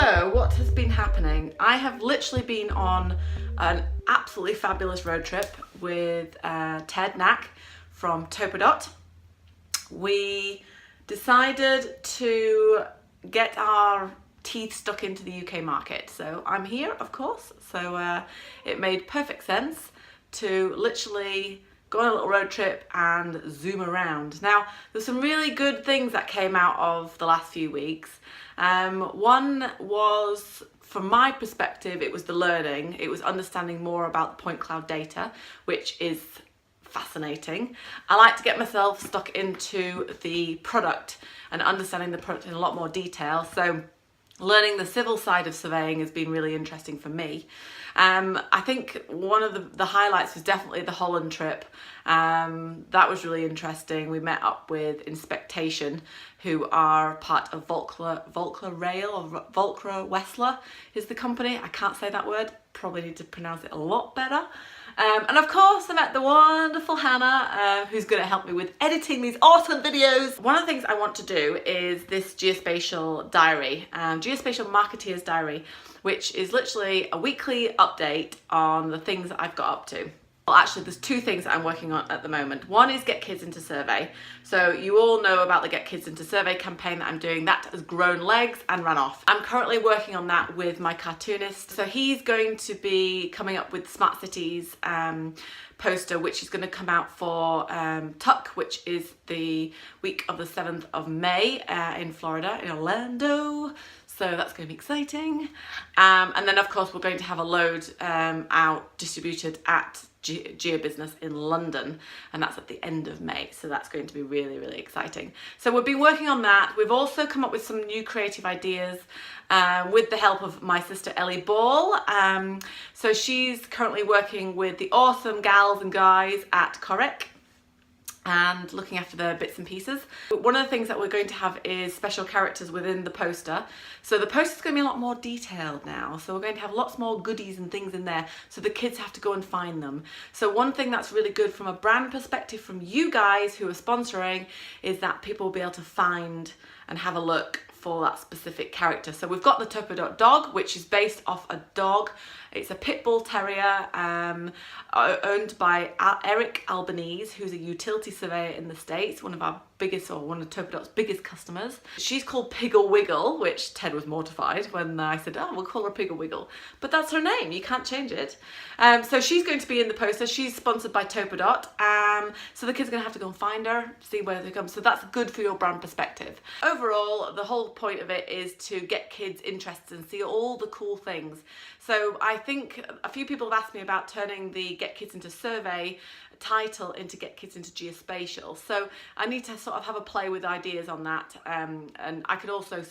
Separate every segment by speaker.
Speaker 1: So what has been happening? I have literally been on an absolutely fabulous road trip with Ted Knack from Topodot. We decided to get our teeth stuck into the UK market. So I'm here, of course, so it made perfect sense to literally go on a little road trip and zoom around. Now, there's some really good things that came out of the last few weeks. One was, from my perspective, it was the learning. It was understanding more about the point cloud data, which is fascinating. I like to get myself stuck into the product and understanding the product in a lot more detail. So learning the civil side of surveying has been really interesting for me. I think one of the highlights was definitely the Holland trip. That was really interesting. We met up with Inspectation, who are part of Volker Rail, or Volker Wessler is the company. I can't say that word, probably need to pronounce it a lot better. And of course I met the wonderful Hannah, who's going to help me with editing these awesome videos. One of the things I want to do is this Geospatial diary, Geospatial Marketeer's Diary, which is literally a weekly update on the things that I've got up to. Well, actually, there's two things that I'm working on at the moment. One is Get Kids Into Survey. So you all know about the Get Kids Into Survey campaign that I'm doing. That has grown legs and run off. I'm currently working on that with my cartoonist. So he's going to be coming up with Smart Cities poster, which is going to come out for Tuck, which is the week of the 7th of May in Florida, in Orlando. So that's going to be exciting. And then, of course, we're going to have a load out distributed at GeoBusiness in London, and that's at the end of May. So that's going to be really, really exciting. So we've been working on that. We've also come up with some new creative ideas with the help of my sister Elaine Ball. So she's currently working with the awesome gals and guys at Correc and looking after the bits and pieces. One of the things that we're going to have is special characters within the poster. So the poster's going to be a lot more detailed now. So we're going to have lots more goodies and things in there, so the kids have to go and find them. So one thing that's really good from a brand perspective from you guys who are sponsoring is that people will be able to find and have a look for that specific character. So we've got the Topodot dog, which is based off a dog. It's a pit bull terrier owned by Eric Albanese, who's a utility surveyor in the States, one of our biggest, or one of Topodot's biggest customers. She's called Piggy Wiggle, which Ted was mortified when I said, oh, we'll call her Piggy Wiggle. But that's her name, you can't change it. So she's going to be in the poster. She's sponsored by Topodot. So the kids are going to have to go and find her, see where they come. So that's good for your brand perspective. Overall, the whole point of it is to get kids interested and see all the cool things. So I think a few people have asked me about turning the Get Kids Into Survey title into Get Kids Into Geospatial. So I need to sort of have a play with ideas on that, and I could also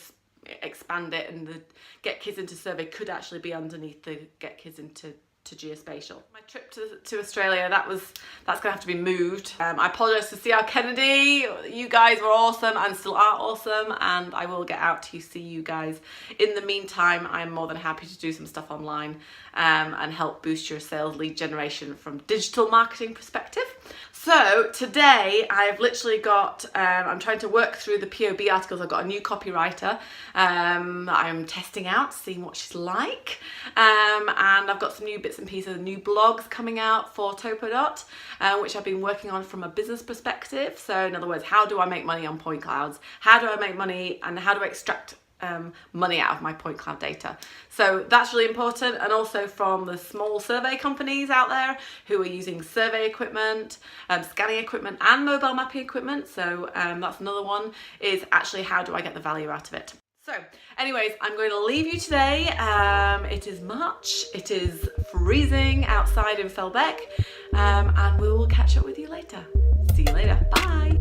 Speaker 1: expand it, and the Get Kids Into Survey could actually be underneath the Get Kids Into Geospatial. My trip to Australia, that's gonna have to be moved. I apologise to CR Kennedy. You guys were awesome and still are awesome, and I will get out to see you guys. In the meantime, I'm more than happy to do some stuff online and help boost your sales lead generation from digital marketing perspective. So today I've literally got, I'm trying to work through the POB articles. I've got a new copywriter I'm testing out, seeing what she's like. And I've got some new bits and pieces, new blogs coming out for Topodot, which I've been working on from a business perspective. So in other words, how do I make money on point clouds? How do I make money, and how do I extract money out of my point cloud data? So that's really important. And also from the small survey companies out there who are using survey equipment, scanning equipment and mobile mapping equipment. So that's another one, is actually how do I get the value out of it? So anyways, I'm going to leave you today. It is March, it is freezing outside in Felbeck, and we will catch up with you later. See you later, bye.